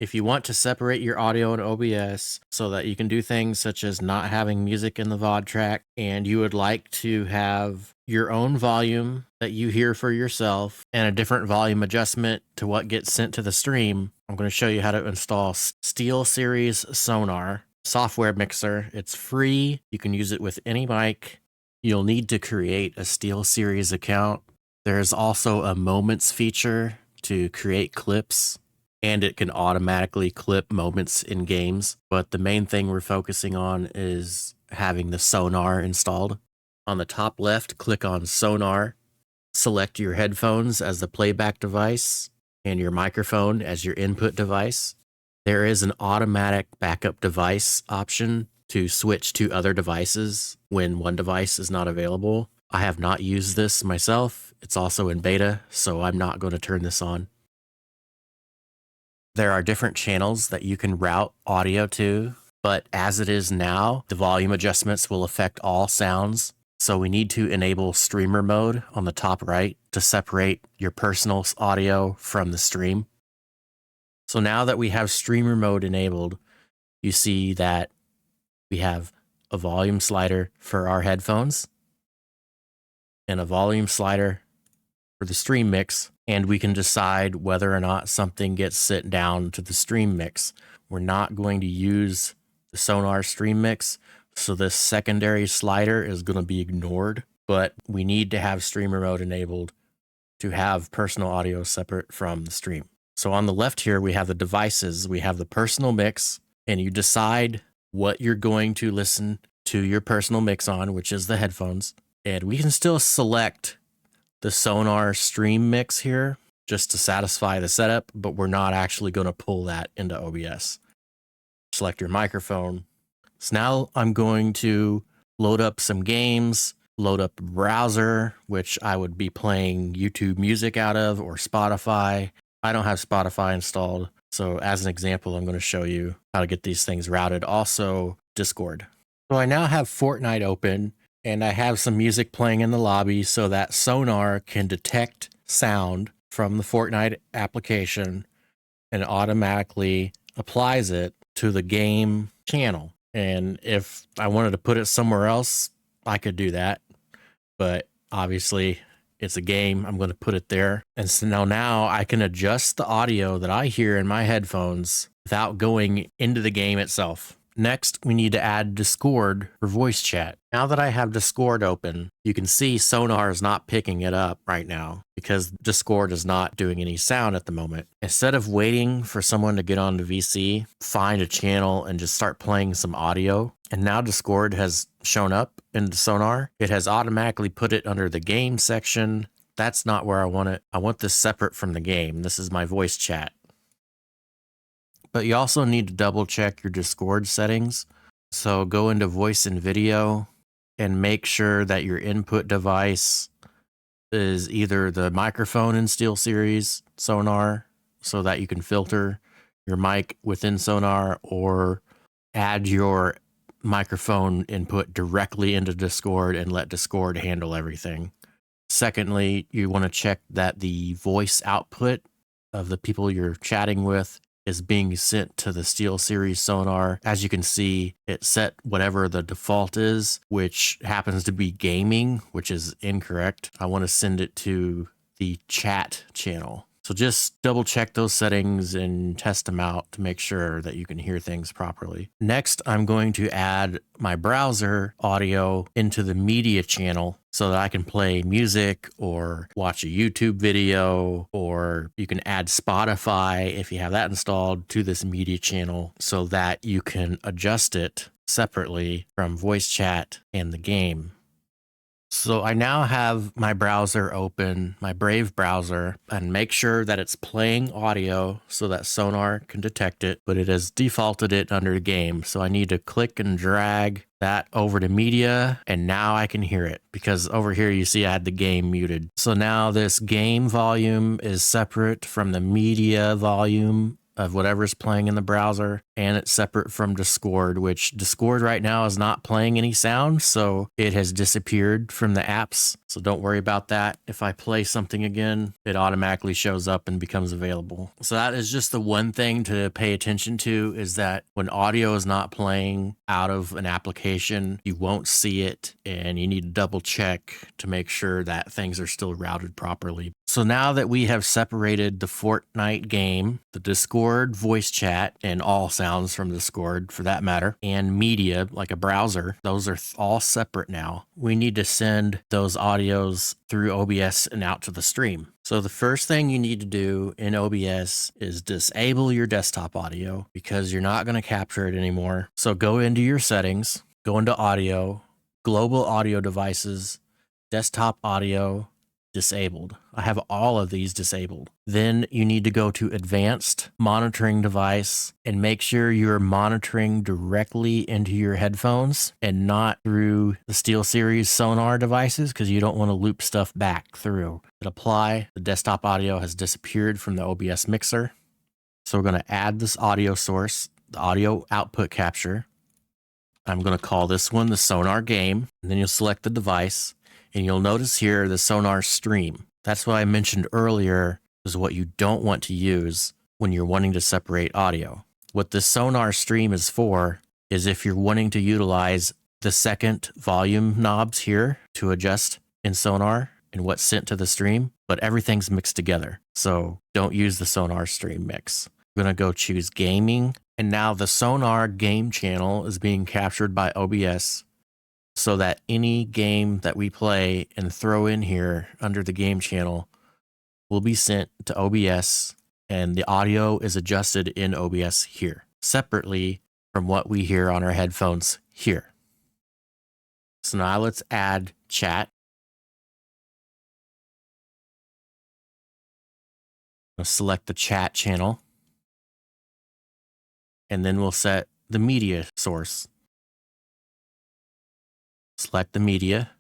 If you want to separate your audio in OBS so that you can do things such as not having music in the VOD track, and you would like to have your own volume that you hear for yourself and a different volume adjustment to what gets sent to the stream, I'm going to show you how to install SteelSeries Sonar software mixer. It's free. You can use it with any mic. You'll need to create a SteelSeries account. There's also a moments feature to create clips, and it can automatically clip moments in games. But the main thing we're focusing on is having the Sonar installed. On the top left, click on Sonar. Select your headphones as the playback device and your microphone as your input device. There is an automatic backup device option to switch to other devices when one device is not available. I have not used this myself. It's also in beta, so I'm not going to turn this on. There are different channels that you can route audio to, but as it is now, the volume adjustments will affect all sounds. So we need to enable streamer mode on the top right to separate your personal audio from the stream. So now that we have streamer mode enabled, you see that we have a volume slider for our headphones and a volume slider for the stream mix, and we can decide whether or not something gets sent down to the stream mix. We're not going to use the Sonar stream mix, so this secondary slider is going to be ignored, but we need to have streamer mode enabled to have personal audio separate from the stream. So on the left here, we have the devices. We have the personal mix, and you decide what you're going to listen to your personal mix on, which is the headphones. And we can still select the Sonar stream mix here just to satisfy the setup, but we're not actually going to pull that into OBS. Select your microphone. So now I'm going to load up some games, load up a browser, which I would be playing YouTube music out of, or Spotify. I don't have Spotify installed, so as an example, I'm going to show you how to get these things routed. Also, Discord. So I now have Fortnite open, and I have some music playing in the lobby so that Sonar can detect sound from the Fortnite application and automatically applies it to the game channel. And if I wanted to put it somewhere else, I could do that. But obviously, it's a game. I'm going to put it there. And so now I can adjust the audio that I hear in my headphones without going into the game itself. Next, we need to add Discord for voice chat. Now that I have Discord open, you can see Sonar is not picking it up right now because Discord is not doing any sound at the moment. Instead of waiting for someone to get on the VC, find a channel and just start playing some audio. And now Discord has shown up in Sonar. It has automatically put it under the game section. That's not where I want it. I want this separate from the game. This is my voice chat. But you also need to double check your Discord settings. So go into voice and video and make sure that your input device is either the microphone in SteelSeries Sonar so that you can filter your mic within Sonar, or add your microphone input directly into Discord and let Discord handle everything. Secondly, you want to check that the voice output of the people you're chatting with is being sent to the SteelSeries Sonar. As you can see, it set whatever the default is, which happens to be gaming, which is incorrect. I want to send it to the chat channel. So just double check those settings and test them out to make sure that you can hear things properly. Next, I'm going to add my browser audio into the media channel so that I can play music or watch a YouTube video, or you can add Spotify if you have that installed to this media channel so that you can adjust it separately from voice chat and the game. So I now have my browser open, my Brave browser, and make sure that it's playing audio so that Sonar can detect it, but it has defaulted it under game. So I need to click and drag that over to media, and now I can hear it because over here you see I had the game muted. So now this game volume is separate from the media volume of whatever's playing in the browser. and it's separate from Discord, which Discord right now is not playing any sound, so it has disappeared from the apps. So don't worry about that. If I play something again, it automatically shows up and becomes available. So that is just the one thing to pay attention to, is that when audio is not playing out of an application, you won't see it, and you need to double check to make sure that things are still routed properly. So now that we have separated the Fortnite game, the Discord voice chat, and all sounds from Discord for that matter, and media like a browser, those are all separate now. We need to send those audios through OBS and out to the stream. So the first thing you need to do in OBS is disable your desktop audio, because you're not going to capture it anymore. So go into your settings, go into audio, global audio devices, desktop audio, disabled. I have all of these disabled. Then you need to go to advanced monitoring device and make sure you're monitoring directly into your headphones and not through the SteelSeries Sonar devices, because you don't want to loop stuff back through. Hit apply. The desktop audio has disappeared from the OBS mixer. So we're going to add this audio source, the audio output capture. I'm going to call this one the Sonar game, and then you'll select the device. And you'll notice here the Sonar stream. That's what I mentioned earlier, is what you don't want to use when you're wanting to separate audio. What the Sonar stream is for is if you're wanting to utilize the second volume knobs here to adjust in Sonar and what's sent to the stream, but everything's mixed together. So don't use the Sonar stream mix. I'm going to go choose gaming. And now the Sonar game channel is being captured by OBS, so that any game that we play and throw in here under the game channel will be sent to OBS, and the audio is adjusted in OBS here, separately from what we hear on our headphones here. So now let's add chat. We'll select the chat channel, and then we'll set the media source. Select the media,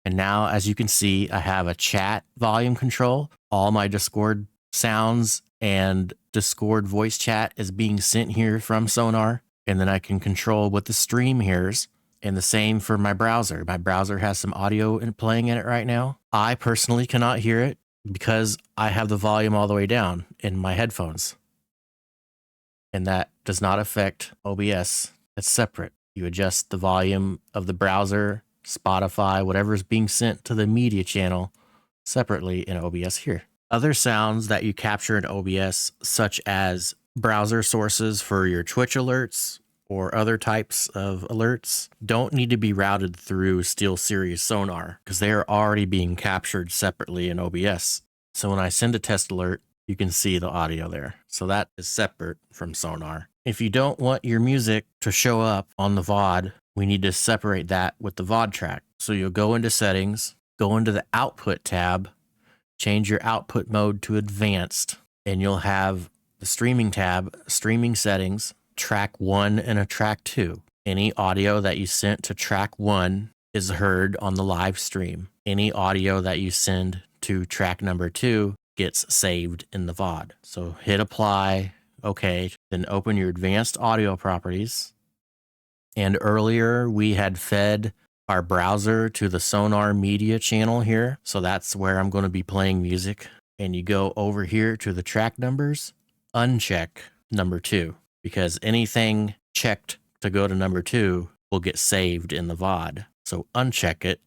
and now as you can see, I have a chat volume control. All my Discord sounds and Discord voice chat is being sent here from Sonar, and then I can control what the stream hears, and the same for my browser. My browser has some audio playing in it right now. I personally cannot hear it because I have the volume all the way down in my headphones, and that does not affect OBS. It's separate. You adjust the volume of the browser, Spotify, whatever is being sent to the media channel separately in OBS here. Other sounds that you capture in OBS, such as browser sources for your Twitch alerts or other types of alerts, don't need to be routed through SteelSeries Sonar, because they are already being captured separately in OBS. So when I send a test alert, you can see the audio there. So that is separate from Sonar. If you don't want your music to show up on the VOD, we need to separate that with the VOD track. So you'll go into settings, go into the output tab, change your output mode to advanced, and you'll have the streaming tab, streaming settings, track 1 and a track 2. Any audio that you sent to track 1 is heard on the live stream. Any audio that you send to track number 2 gets saved in the VOD. So hit apply. Okay, then open your advanced audio properties. And earlier we had fed our browser to the Sonar media channel here. So that's where I'm going to be playing music. And you go over here to the track numbers, uncheck number 2, because anything checked to go to number 2 will get saved in the VOD. So uncheck it.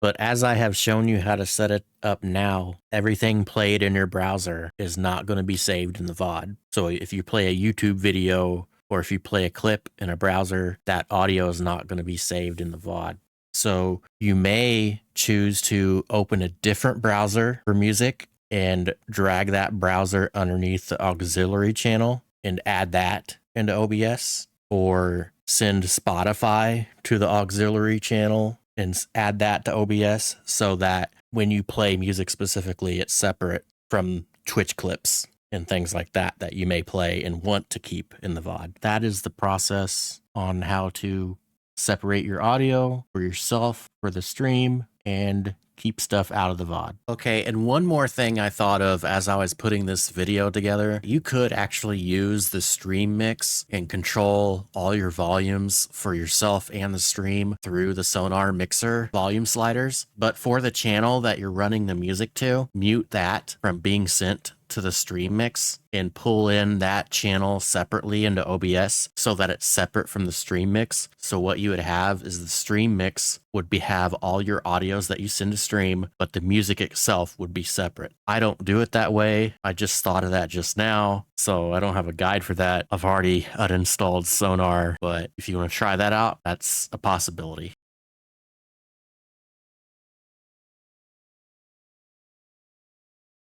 But as I have shown you how to set it up now, everything played in your browser is not going to be saved in the VOD. So if you play a YouTube video or if you play a clip in a browser, that audio is not going to be saved in the VOD. So you may choose to open a different browser for music and drag that browser underneath the auxiliary channel and add that into OBS, or send Spotify to the auxiliary channel and add that to OBS, so that when you play music specifically, it's separate from Twitch clips and things like that that you may play and want to keep in the VOD. That is the process on how to separate your audio for yourself for the stream and keep stuff out of the VOD. Okay, and one more thing I thought of as I was putting this video together, you could actually use the stream mix and control all your volumes for yourself and the stream through the Sonar mixer volume sliders. But for the channel that you're running the music to, mute that from being sent to the stream mix and pull in that channel separately into OBS so that it's separate from the stream mix. So what you would have is the stream mix would have all your audios that you send to stream, but the music itself would be separate. I don't do it that way. I just thought of that just now, so I don't have a guide for that. I've already uninstalled Sonar, but if you want to try that out, that's a possibility.